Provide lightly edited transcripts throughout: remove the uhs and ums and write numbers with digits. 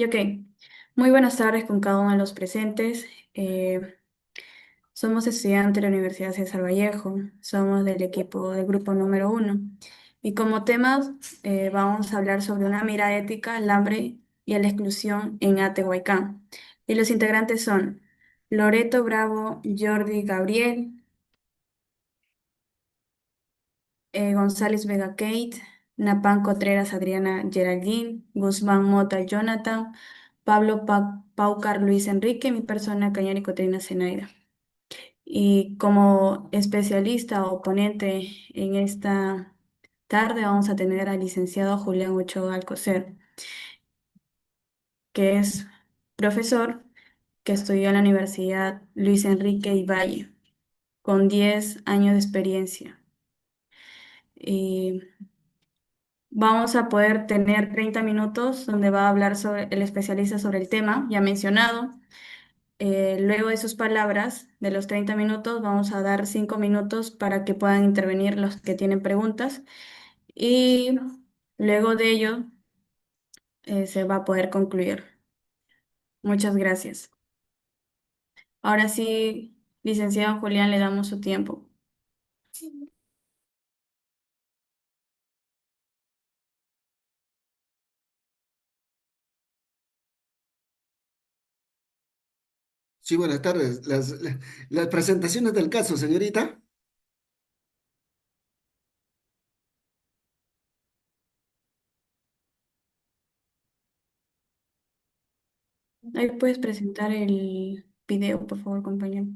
Y ok, muy buenas tardes con cada uno de los presentes. Somos estudiantes de la Universidad César Vallejo, somos del equipo del grupo número 1. Y como temas vamos a hablar sobre una mirada ética al hambre y a la exclusión en Atehuaycán. Y los integrantes son Loreto Bravo, Jordi Gabriel, González Vega Kate, Napan Contreras Adriana Geraldine, Guzmán Mota Jonathan, Pablo Paucar Luis Enrique, mi persona Cañari Cotrina Zenaida. Y como especialista o ponente en esta tarde vamos a tener al licenciado Julián Ochoa Alcocer, que es profesor que estudió en la Universidad Luis Enrique y Valle, con 10 años de experiencia. Y vamos a poder tener 30 minutos donde va a hablar sobre el especialista sobre el tema ya mencionado. Luego de sus palabras, de los 30 minutos, vamos a dar 5 minutos para que puedan intervenir los que tienen preguntas y luego de ello se va a poder concluir. Muchas gracias. Ahora sí, licenciado Julián, le damos su tiempo. Sí, buenas tardes. Las presentaciones del caso, señorita. Ahí puedes presentar el video, por favor, compañero.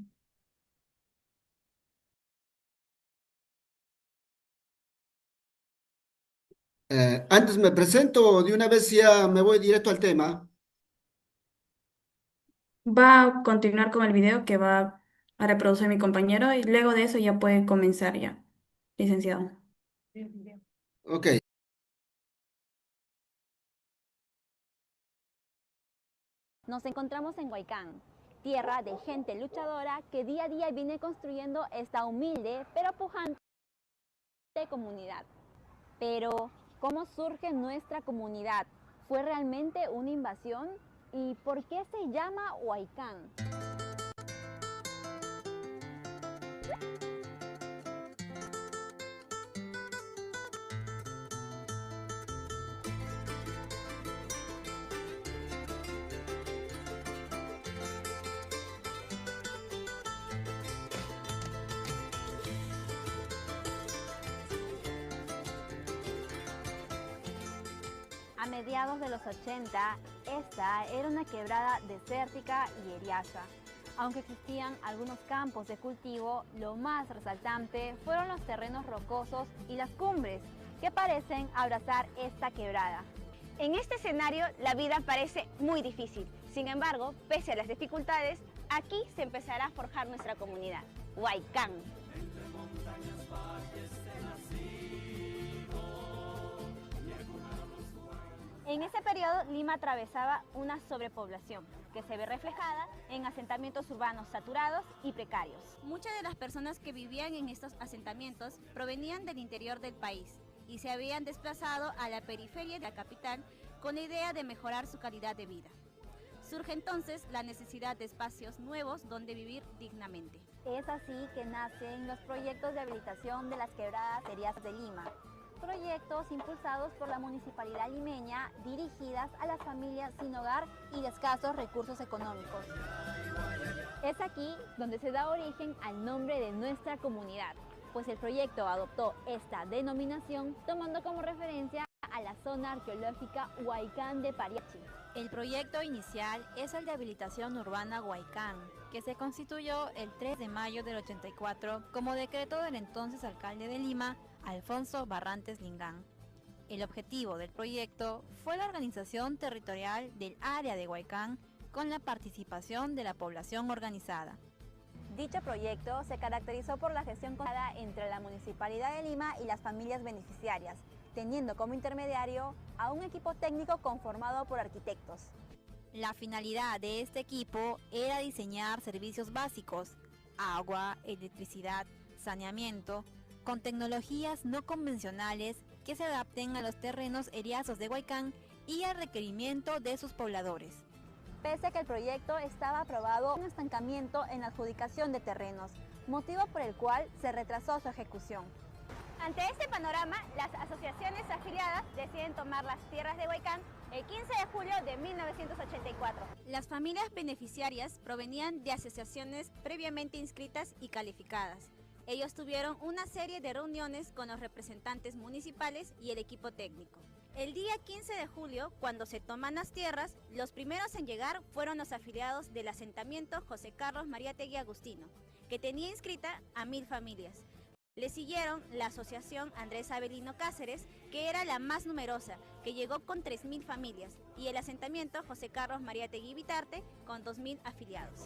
Antes me presento, de una vez ya me voy directo al tema. Va a continuar con el video que va a reproducir mi compañero y luego de eso ya puede comenzar ya, licenciado. Ok. Nos encontramos en Huaycán, tierra de gente luchadora que día a día viene construyendo esta humilde pero pujante comunidad. Pero, ¿cómo surge nuestra comunidad? ¿Fue realmente una invasión? ¿Y por qué se llama Huaycán? A mediados de los 80, esta era una quebrada desértica y eriaza. Aunque existían algunos campos de cultivo, lo más resaltante fueron los terrenos rocosos y las cumbres que parecen abrazar esta quebrada. En este escenario la vida parece muy difícil. Sin embargo, pese a las dificultades, aquí se empezará a forjar nuestra comunidad, Huaycán. En ese periodo, Lima atravesaba una sobrepoblación que se ve reflejada en asentamientos urbanos saturados y precarios. Muchas de las personas que vivían en estos asentamientos provenían del interior del país y se habían desplazado a la periferia de la capital con la idea de mejorar su calidad de vida. Surge entonces la necesidad de espacios nuevos donde vivir dignamente. Es así que nacen los proyectos de habilitación de las quebradas eriazas de Lima, proyectos impulsados por la municipalidad limeña dirigidas a las familias sin hogar y de escasos recursos económicos. Es aquí donde se da origen al nombre de nuestra comunidad, pues el proyecto adoptó esta denominación tomando como referencia a la zona arqueológica Huaycán de Pariachi. El proyecto inicial es el de habilitación urbana Huaycán, que se constituyó el 3 de mayo del 84 como decreto del entonces alcalde de Lima, Alfonso Barrantes Lingán. El objetivo del proyecto fue la organización territorial del área de Huaycán con la participación de la población organizada. Dicho proyecto se caracterizó por la gestión coordinada entre la Municipalidad de Lima y las familias beneficiarias, teniendo como intermediario a un equipo técnico conformado por arquitectos. La finalidad de este equipo era diseñar servicios básicos, agua, electricidad, saneamiento, con tecnologías no convencionales que se adapten a los terrenos eriazos de Huaycán y al requerimiento de sus pobladores. Pese a que el proyecto estaba aprobado, un estancamiento en la adjudicación de terrenos, motivo por el cual se retrasó su ejecución. Ante este panorama, las asociaciones afiliadas deciden tomar las tierras de Huaycán el 15 de julio de 1984. Las familias beneficiarias provenían de asociaciones previamente inscritas y calificadas. Ellos tuvieron una serie de reuniones con los representantes municipales y el equipo técnico. El día 15 de julio, cuando se toman las tierras, los primeros en llegar fueron los afiliados del asentamiento José Carlos Mariátegui Agustino, que tenía inscrita a 1000 familias. Le siguieron la asociación Andrés Avelino Cáceres, que era la más numerosa, que llegó con 3000 familias, y el asentamiento José Carlos Mariátegui Vitarte, con 2000 afiliados.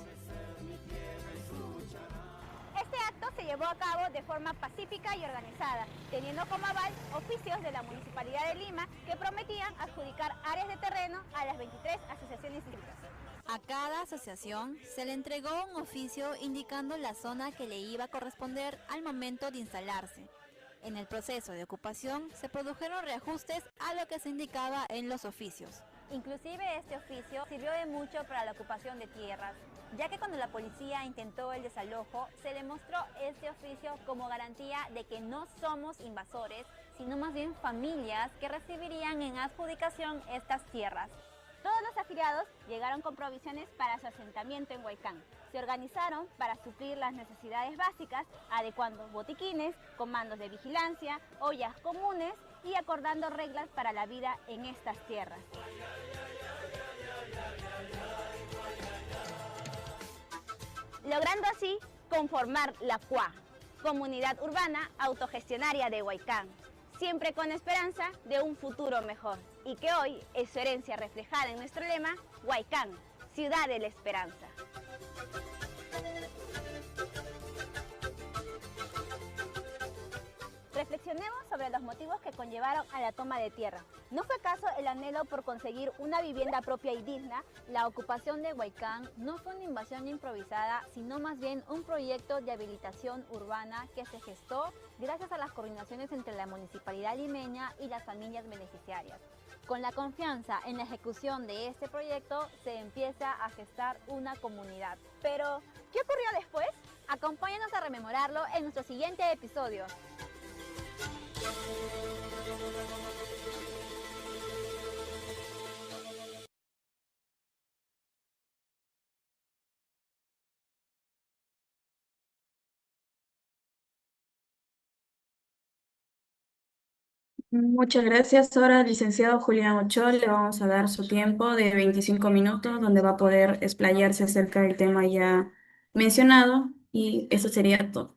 Este acto se llevó a cabo de forma pacífica y organizada, teniendo como aval oficios de la Municipalidad de Lima que prometían adjudicar áreas de terreno a las 23 asociaciones inscritas. A cada asociación se le entregó un oficio indicando la zona que le iba a corresponder al momento de instalarse. En el proceso de ocupación se produjeron reajustes a lo que se indicaba en los oficios. Inclusive este oficio sirvió de mucho para la ocupación de tierras, ya que cuando la policía intentó el desalojo, se le mostró este oficio como garantía de que no somos invasores, sino más bien familias que recibirían en adjudicación estas tierras. Todos los afiliados llegaron con provisiones para su asentamiento en Huaycán. Se organizaron para suplir las necesidades básicas, adecuando botiquines, comandos de vigilancia, ollas comunes y acordando reglas para la vida en estas tierras. Logrando así conformar la CUA, Comunidad Urbana Autogestionaria de Huaycán, siempre con esperanza de un futuro mejor, y que hoy es su herencia reflejada en nuestro lema, Huaycán, Ciudad de la Esperanza. Reflexionemos sobre los motivos que conllevaron a la toma de tierra. ¿No fue acaso el anhelo por conseguir una vivienda propia y digna? La ocupación de Huaycán no fue una invasión improvisada, sino más bien un proyecto de habilitación urbana que se gestó gracias a las coordinaciones entre la municipalidad limeña y las familias beneficiarias. Con la confianza en la ejecución de este proyecto se empieza a gestar una comunidad. Pero, ¿qué ocurrió después? Acompáñanos a rememorarlo en nuestro siguiente episodio. Muchas gracias. Ahora, licenciado Julián Ochoa, le vamos a dar su tiempo de 25 minutos, donde va a poder explayarse acerca del tema ya mencionado, y eso sería todo.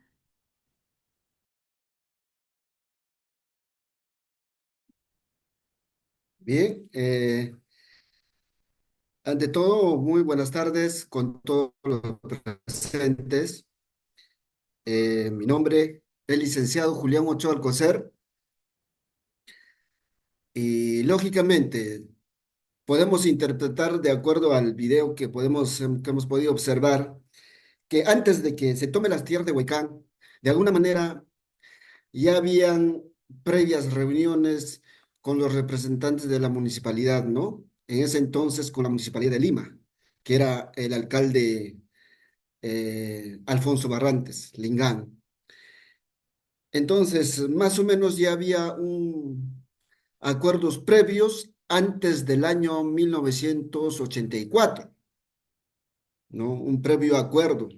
Bien, ante todo, muy buenas tardes con todos los presentes. Mi nombre es licenciado Julián Ochoa Alcocer y lógicamente podemos interpretar de acuerdo al video que hemos podido observar que antes de que se tome las tierras de Huaycán, de alguna manera ya habían previas reuniones con los representantes de la municipalidad, ¿no? En ese entonces con la municipalidad de Lima, que era el alcalde Alfonso Barrantes Lingán. Entonces, más o menos ya había acuerdos previos antes del año 1984, ¿no? Un previo acuerdo.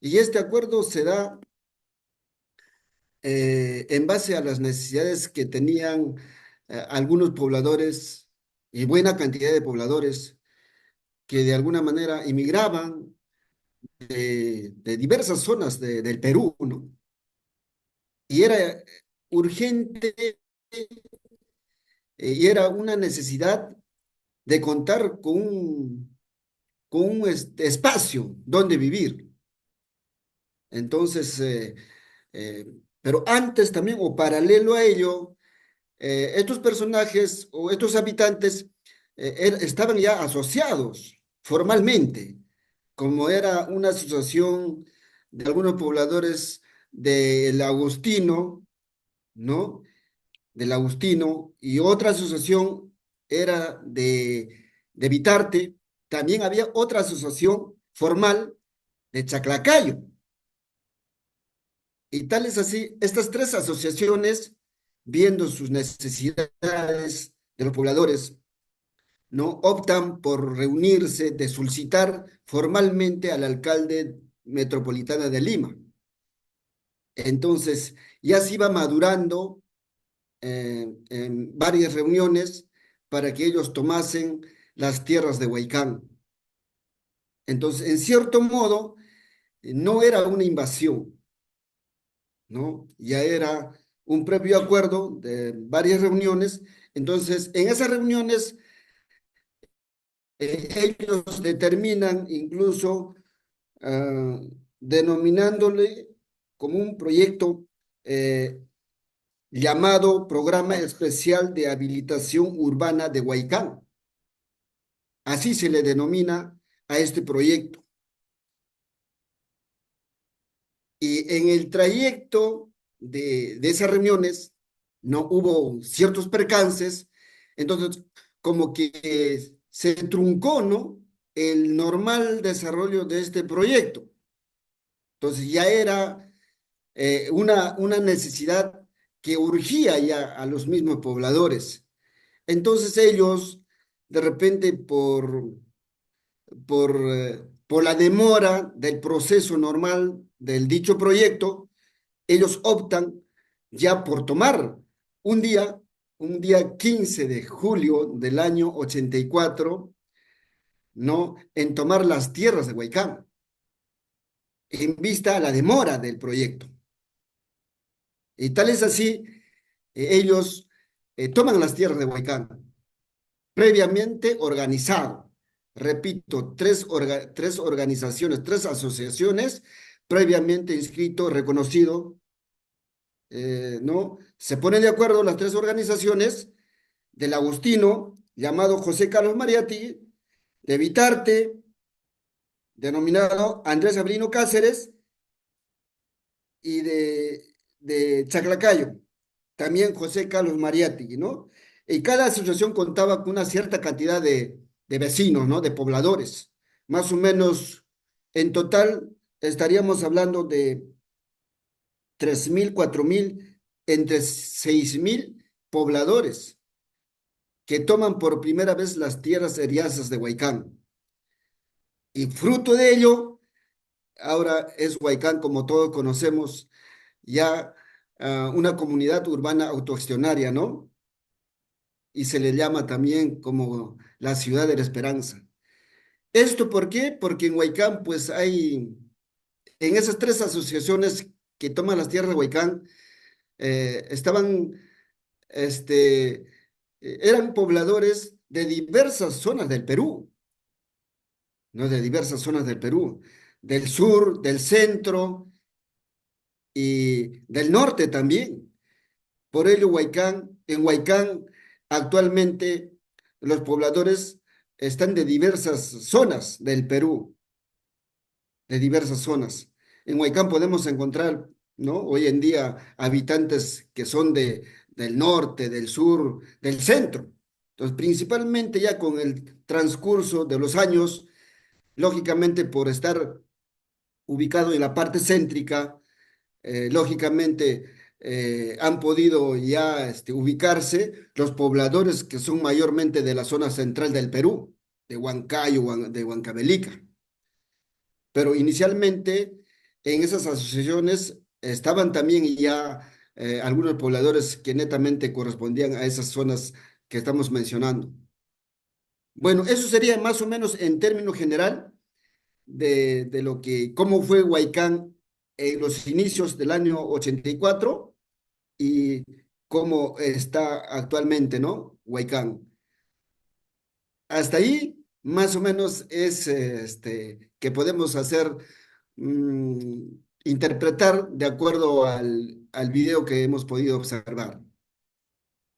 Y este acuerdo se da en base a las necesidades que tenían algunos pobladores y buena cantidad de pobladores que de alguna manera inmigraban de diversas zonas del Perú, ¿no? Y era urgente y era una necesidad de contar con un espacio donde vivir. Entonces, eh, pero antes también, o paralelo a ello, estos personajes o estos habitantes estaban ya asociados formalmente, como era una asociación de algunos pobladores del Agustino, ¿no? Del Agustino, y otra asociación era de Vitarte, también había otra asociación formal de Chaclacayo. Y tal es así, estas tres asociaciones, viendo sus necesidades de los pobladores, ¿no? Optan por reunirse, de solicitar formalmente al alcalde metropolitana de Lima. Entonces, ya se iba madurando en varias reuniones para que ellos tomasen las tierras de Huaycán. Entonces, en cierto modo, no era una invasión, ¿no? Ya era un previo acuerdo de varias reuniones. Entonces, en esas reuniones, ellos determinan incluso ah, denominándole como un proyecto eh, llamado Programa Especial de Habilitación Urbana de Huaycán. Así se le denomina a este proyecto. Y en el trayecto de esas reuniones no hubo ciertos percances, entonces como que se truncó, ¿no? El normal desarrollo de este proyecto. Entonces ya era una necesidad que urgía ya a los mismos pobladores. Entonces ellos, de repente, por la demora del proceso normal del dicho proyecto, ellos optan ya por tomar un día, un día 15 de julio del año 84, ¿no? En tomar las tierras de Huaycán, en vista a la demora del proyecto. Y tal es así, ellos toman las tierras de Huaycán, previamente organizado. Repito, tres organizaciones, tres asociaciones, previamente inscrito, reconocido, ¿no? Se ponen de acuerdo las tres organizaciones del Agustino, llamado José Carlos Mariatti, de Vitarte, denominado Andrés Abrino Cáceres, y de Chaclacayo, también José Carlos Mariatti, ¿no? Y cada asociación contaba con una cierta cantidad de vecinos, ¿no? De pobladores. Más o menos, en total, estaríamos hablando de 3.000, 4.000, entre 6.000 pobladores que toman por primera vez las tierras heriazas de Huaycán. Y fruto de ello, ahora es Huaycán, como todos conocemos, ya una comunidad urbana autogestionaria, ¿no? Y se le llama también como la ciudad de la esperanza. ¿Esto por qué? Porque en Huaycán, pues hay, en esas tres asociaciones que toman las tierras de Huaycán, estaban, eran pobladores de diversas zonas del Perú, ¿no? De diversas zonas del Perú, del sur, del centro y del norte también. Por ello, en Huaycán, actualmente los pobladores están de diversas zonas del Perú, de diversas zonas. En Huaycán podemos encontrar, ¿no? Hoy en día habitantes que son del norte, del sur, del centro. Entonces, principalmente ya con el transcurso de los años, lógicamente por estar ubicado en la parte céntrica, lógicamente han podido ya ubicarse los pobladores que son mayormente de la zona central del Perú, de Huancayo, de Huancavelica. Pero inicialmente en esas asociaciones estaban también ya algunos pobladores que netamente correspondían a esas zonas que estamos mencionando. Bueno, eso sería más o menos en términos general de lo que, cómo fue Huaycán en los inicios del año 84 y cómo está actualmente, ¿no? Huaycán. Hasta ahí, más o menos, es que podemos hacer, mm, interpretar de acuerdo al video que hemos podido observar.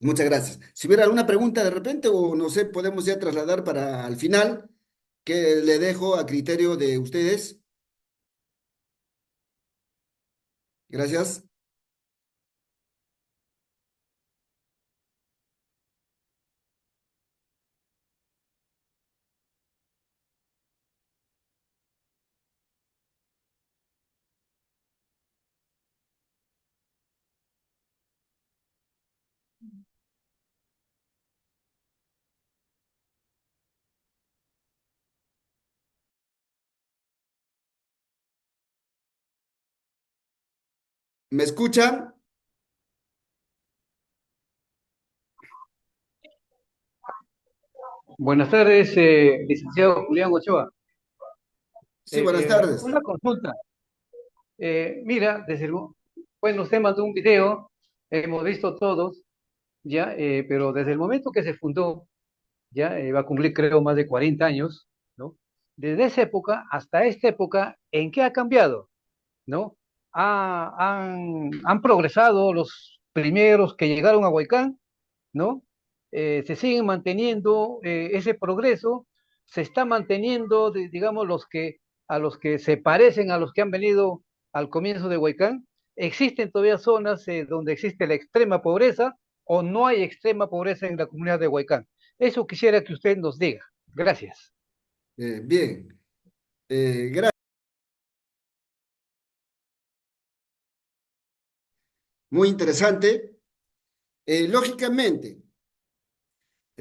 Muchas gracias. Si hubiera alguna pregunta de repente, o no sé, podemos ya trasladar para al final, que le dejo a criterio de ustedes. Gracias. ¿Me escuchan? Buenas tardes, licenciado Julián Ochoa. Sí, buenas tardes. Una consulta. Mira, bueno, usted mandó un video, hemos visto todos, ya, pero desde el momento que se fundó, ya va a cumplir creo más de 40 años, ¿no? Desde esa época hasta esta época, ¿en qué ha cambiado? ¿No? Han progresado los primeros que llegaron a Huaycán, ¿no? Se siguen manteniendo ese progreso, se está manteniendo, digamos, a los que se parecen a los que han venido al comienzo de Huaycán. ¿Existen todavía zonas donde existe la extrema pobreza o no hay extrema pobreza en la comunidad de Huaycán? Eso quisiera que usted nos diga. Gracias. Bien, gracias. Muy interesante. Lógicamente,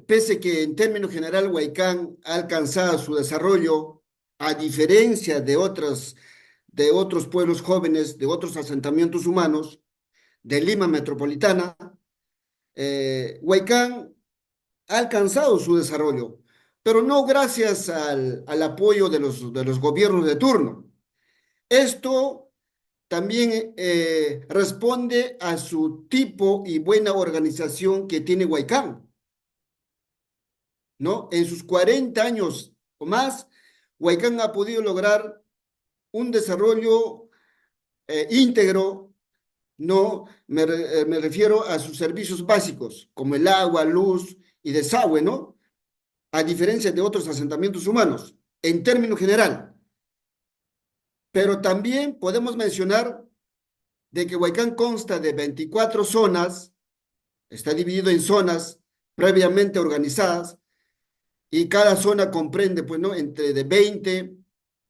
pese que en términos general Huaycán ha alcanzado su desarrollo, a diferencia de otros pueblos jóvenes, de otros asentamientos humanos, de Lima metropolitana, Huaycán ha alcanzado su desarrollo, pero no gracias al apoyo de los gobiernos de turno. Esto también responde a su tipo y buena organización que tiene Huaycán, ¿no? En sus 40 años o más, Huaycán ha podido lograr un desarrollo íntegro, ¿no? Me refiero a sus servicios básicos, como el agua, luz y desagüe, ¿no? A diferencia de otros asentamientos humanos, en términos general. Pero también podemos mencionar de que Huaycán consta de 24 zonas, está dividido en zonas previamente organizadas, y cada zona comprende, pues, ¿no? Entre de 20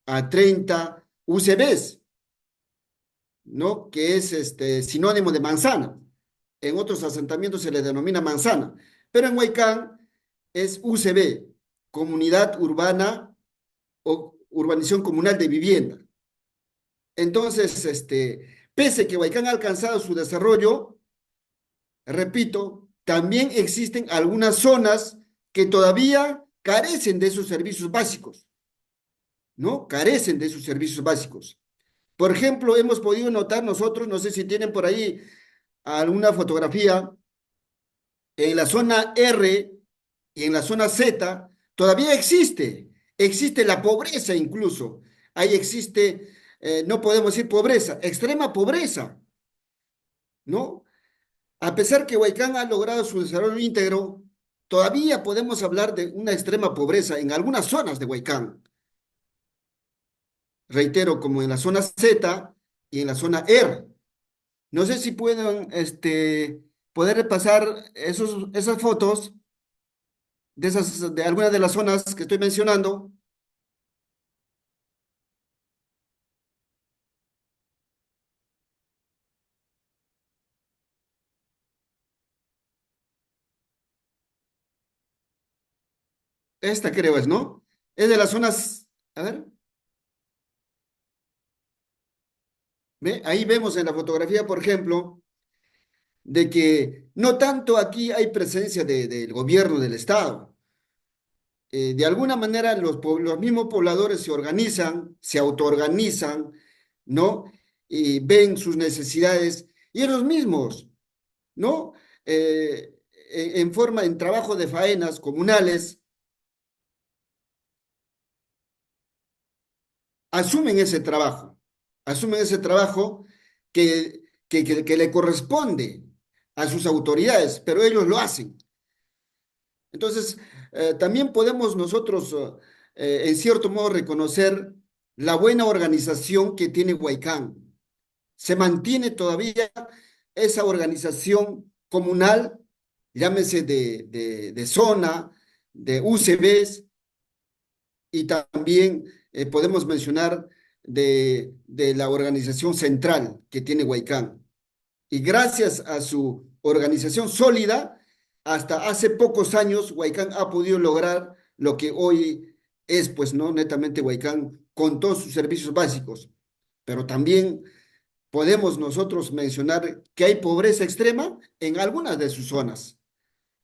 a 30 UCBs, ¿no? Que es sinónimo de manzana. En otros asentamientos se le denomina manzana, pero en Huaycán es UCB, Comunidad Urbana o Urbanización Comunal de Vivienda. Entonces, pese que Huaycán ha alcanzado su desarrollo, repito, también existen algunas zonas que todavía carecen de esos servicios básicos, ¿no? Carecen de esos servicios básicos. Por ejemplo, hemos podido notar nosotros, no sé si tienen por ahí alguna fotografía, en la zona R y en la zona Z, todavía existe la pobreza incluso. Ahí existe, no podemos decir pobreza, extrema pobreza, ¿no? A pesar que Huaycán ha logrado su desarrollo íntegro, todavía podemos hablar de una extrema pobreza en algunas zonas de Huaycán. Reitero, como en la zona Z y en la zona R. No sé si pueden poder repasar esas fotos de algunas de las zonas que estoy mencionando. Esta creo es, ¿no? Es de las zonas, a ver, ¿ve? Ahí vemos en la fotografía, por ejemplo, de que no tanto aquí hay presencia del gobierno del Estado. De alguna manera los mismos pobladores se organizan, se autoorganizan, ¿no? Y ven sus necesidades y ellos mismos, ¿no? En trabajo de faenas comunales, asumen ese trabajo, asumen ese trabajo que le corresponde a sus autoridades, pero ellos lo hacen. Entonces, también podemos nosotros, en cierto modo, reconocer la buena organización que tiene Huaycán. Se mantiene todavía esa organización comunal, llámese de zona, de UCBs, y también podemos mencionar de la organización central que tiene Huaycán. Y gracias a su organización sólida, hasta hace pocos años Huaycán ha podido lograr lo que hoy es, pues, ¿no? Netamente Huaycán con todos sus servicios básicos. Pero también podemos nosotros mencionar que hay pobreza extrema en algunas de sus zonas.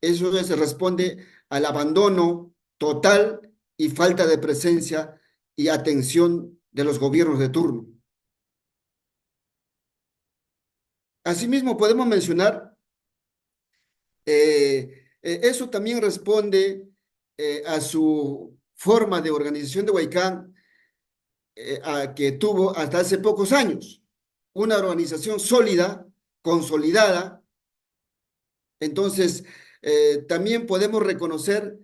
Eso se responde al abandono total y falta de presencia y atención de los gobiernos de turno. Asimismo, podemos mencionar, eso también responde a su forma de organización de Huaycán, que tuvo hasta hace pocos años. Una organización sólida, consolidada. Entonces, también podemos reconocer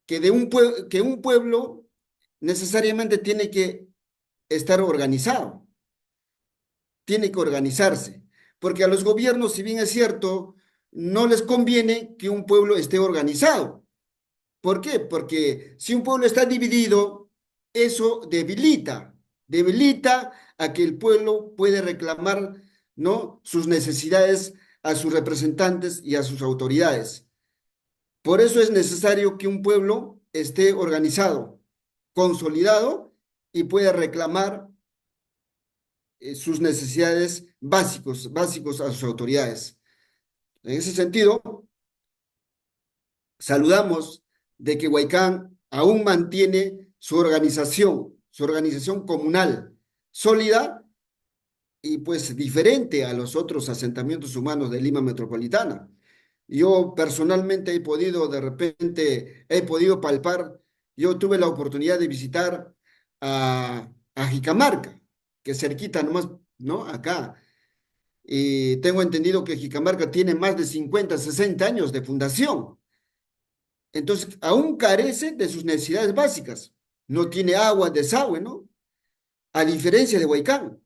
que un pueblo necesariamente tiene que estar organizado, tiene que organizarse, porque a los gobiernos, si bien es cierto, no les conviene que un pueblo esté organizado. ¿Por qué? Porque si un pueblo está dividido, eso debilita a que el pueblo puede reclamar, ¿no?, sus necesidades a sus representantes y a sus autoridades. Por eso es necesario que un pueblo esté organizado, consolidado y pueda reclamar sus necesidades básicos a sus autoridades. En ese sentido, saludamos de que Huaycán aún mantiene su organización comunal sólida y pues diferente a los otros asentamientos humanos de Lima Metropolitana. Yo personalmente he podido palpar, yo tuve la oportunidad de visitar a Jicamarca, que es cerquita nomás, ¿no? Acá. Y tengo entendido que Jicamarca tiene más de 50, 60 años de fundación. Entonces, aún carece de sus necesidades básicas. No tiene agua, desagüe, ¿no? A diferencia de Huaycán.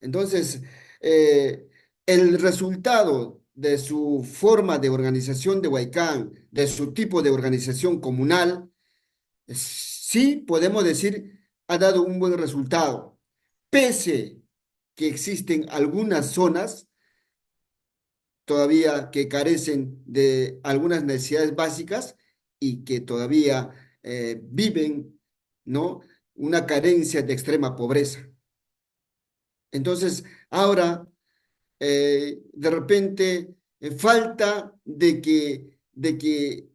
Entonces, eh, el resultado de su forma de organización de Huaycán, de su tipo de organización comunal, sí podemos decir, ha dado un buen resultado. Pese que existen algunas zonas todavía que carecen de algunas necesidades básicas y que todavía viven, ¿no?, una carencia de extrema pobreza. Entonces, ahora, de repente, falta de que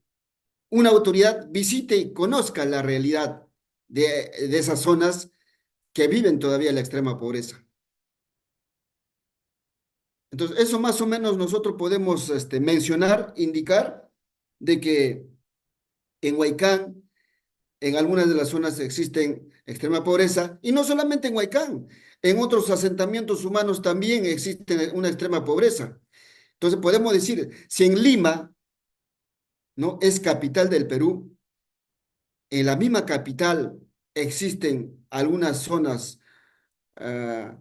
una autoridad visite y conozca la realidad de esas zonas que viven todavía la extrema pobreza. Entonces, eso más o menos nosotros podemos mencionar, indicar de que en Huaycán, en algunas de las zonas existen extrema pobreza, y no solamente en Huaycán, en otros asentamientos humanos también existe una extrema pobreza. Entonces, podemos decir, si en Lima, ¿no?, es capital del Perú, en la misma capital existen algunas zonas ah,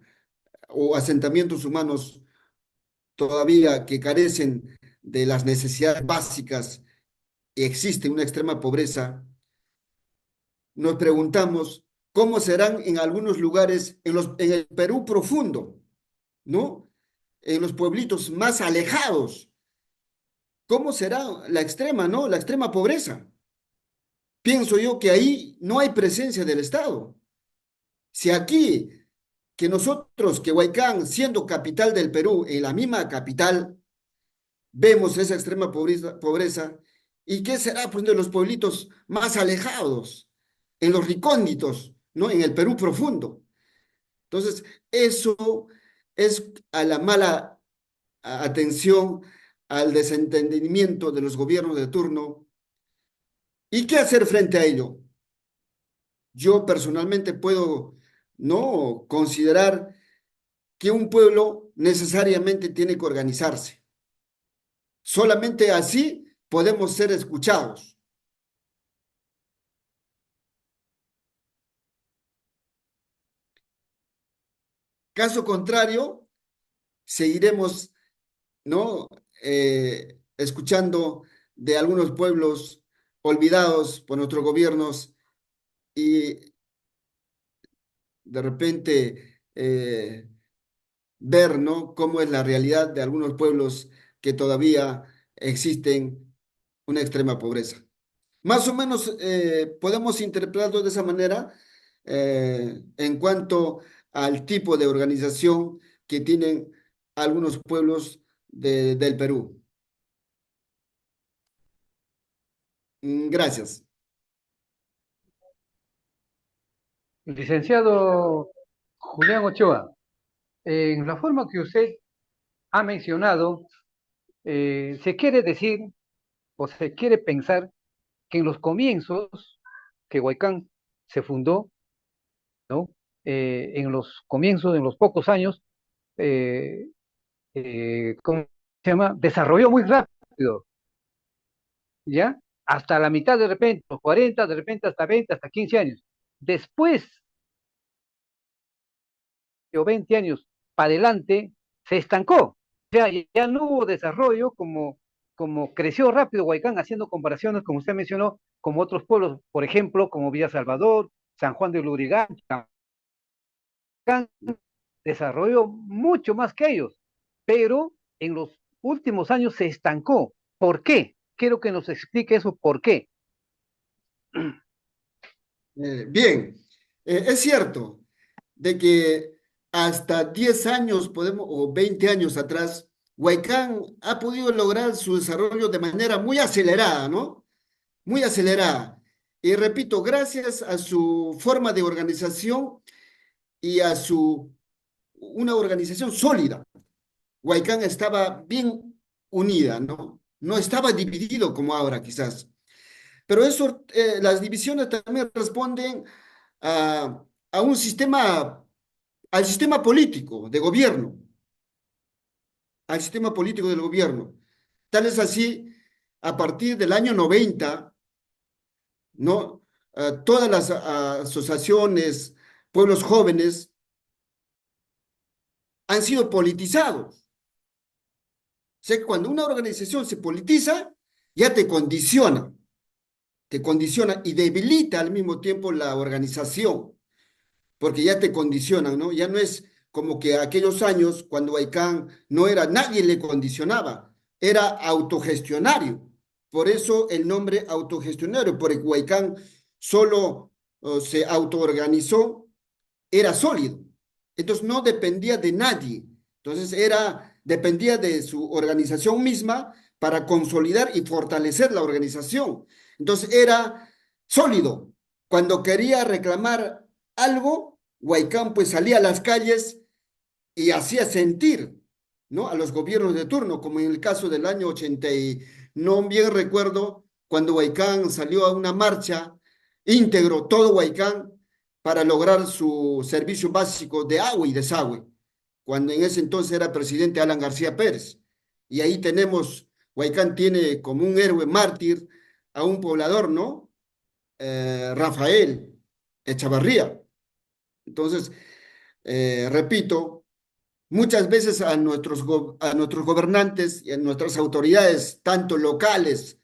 o asentamientos humanos todavía que carecen de las necesidades básicas y existe una extrema pobreza, nos preguntamos cómo serán en algunos lugares, en el Perú profundo, ¿no? En los pueblitos más alejados, ¿cómo será la extrema, ¿no? La extrema pobreza. Pienso yo que ahí no hay presencia del Estado. Si aquí, que nosotros, que Huaycán, siendo capital del Perú, en la misma capital, vemos esa extrema pobreza. ¿Y qué será, pues, de los pueblitos más alejados, en los recónditos, ¿no?, en el Perú profundo? Entonces, eso es a la mala atención, al desentendimiento de los gobiernos de turno. ¿Y qué hacer frente a ello? Yo personalmente puedo, no, considerar que un pueblo necesariamente tiene que organizarse. Solamente así podemos ser escuchados. Caso contrario, seguiremos, ¿no?, escuchando de algunos pueblos olvidados por nuestros gobiernos y de repente ver, ¿no?, cómo es la realidad de algunos pueblos que todavía existen una extrema pobreza. Más o menos podemos interpretarlo de esa manera en cuanto al tipo de organización que tienen algunos pueblos del Perú. Gracias. Licenciado Julián Ochoa, en la forma que usted ha mencionado, se quiere decir o se quiere pensar que en los comienzos que Huaycán se fundó, ¿no? En los comienzos, en los pocos años, eh, ¿cómo se llama? Desarrolló muy rápido, ¿ya? Hasta la mitad de repente, los 40, de repente hasta 20, hasta 15 años. Después o 20 años para adelante, se estancó. O sea, ya no hubo desarrollo como creció rápido Huaycán, haciendo comparaciones, como usted mencionó, como otros pueblos, por ejemplo, como Villa Salvador, San Juan de Lurigancho, desarrolló mucho más que ellos, pero en los últimos años se estancó. ¿Por qué? Quiero que nos explique eso, ¿por qué? Bien, es cierto de que hasta 10 años podemos, o 20 años atrás, Huaycán ha podido lograr su desarrollo de manera muy acelerada, ¿no? Muy acelerada. Y repito, gracias a su forma de organización y a una organización sólida. Huaycán estaba bien unida, ¿no? No estaba dividido como ahora, quizás. Pero eso, las divisiones también responden a un sistema, al sistema político de gobierno, al sistema político del gobierno. Tal es así, a partir del año 90, ¿no? Todas las asociaciones, pueblos jóvenes, han sido politizados. O sea que cuando una organización se politiza, ya te condiciona y debilita al mismo tiempo la organización, porque ya te condicionan, ¿no? Ya no es como que aquellos años cuando Huaycán no era, nadie le condicionaba, era autogestionario. Por eso el nombre autogestionario, porque Huaycán solo se autoorganizó, era sólido. Entonces no dependía de nadie. Entonces dependía de su organización misma para consolidar y fortalecer la organización. Entonces era sólido. Cuando quería reclamar algo, Huaycán pues salía a las calles y hacía sentir, ¿no? A los gobiernos de turno, como en el caso del año 80 y no bien recuerdo, cuando Huaycán salió a una marcha íntegro, todo Huaycán, para lograr su servicio básico de agua y desagüe, cuando en ese entonces era presidente Alan García Pérez. Y ahí tenemos, Huaycán tiene como un héroe mártir a un poblador, ¿no? Rafael Echavarría. Entonces, repito, muchas veces a nuestros gobernantes y a nuestras autoridades, tanto locales,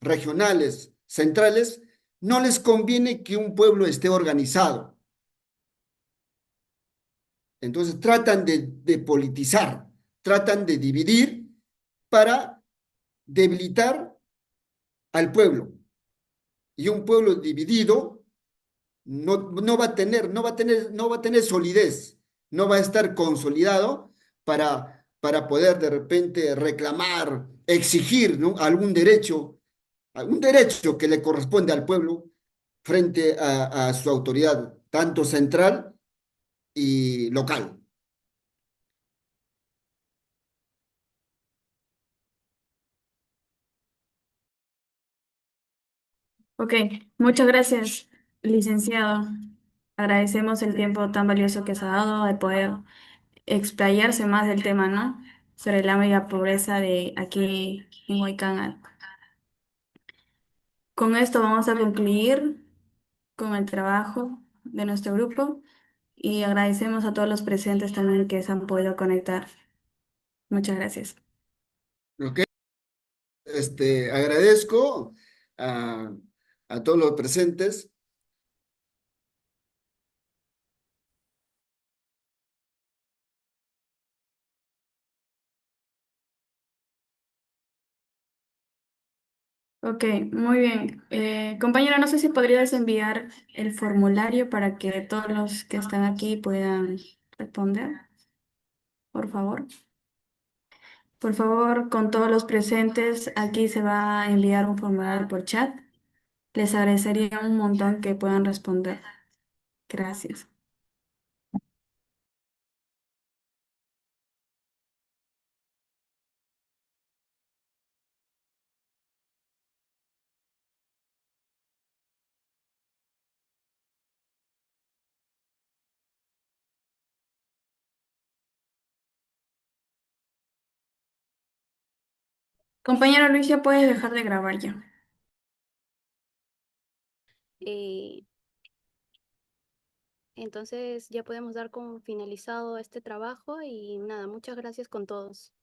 regionales, centrales, no les conviene que un pueblo esté organizado. Entonces tratan de politizar, tratan de dividir para debilitar al pueblo. Y un pueblo dividido no va a tener, no va a tener solidez, no va a estar consolidado para poder de repente reclamar, exigir, ¿no? Algún derecho que le corresponde al pueblo frente a su autoridad, tanto central y local. Ok, muchas gracias, licenciado. Agradecemos el tiempo tan valioso que se ha dado de poder explayarse más del tema, ¿no? Sobre la mega pobreza de aquí en Huaycán. Con esto vamos a concluir con el trabajo de nuestro grupo y agradecemos a todos los presentes también que se han podido conectar. Muchas gracias. ¿Ok? Agradezco a, a todos los presentes. Ok. Ok, muy bien. Compañera, no sé si podrías enviar el formulario para que todos los que están aquí puedan responder, por favor. Por favor, con todos los presentes, aquí se va a enviar un formulario por chat. Les agradecería un montón que puedan responder. Gracias. Compañero Luis, ya puedes dejar de grabar ya. Eh, entonces ya podemos dar como finalizado este trabajo y nada, muchas gracias con todos.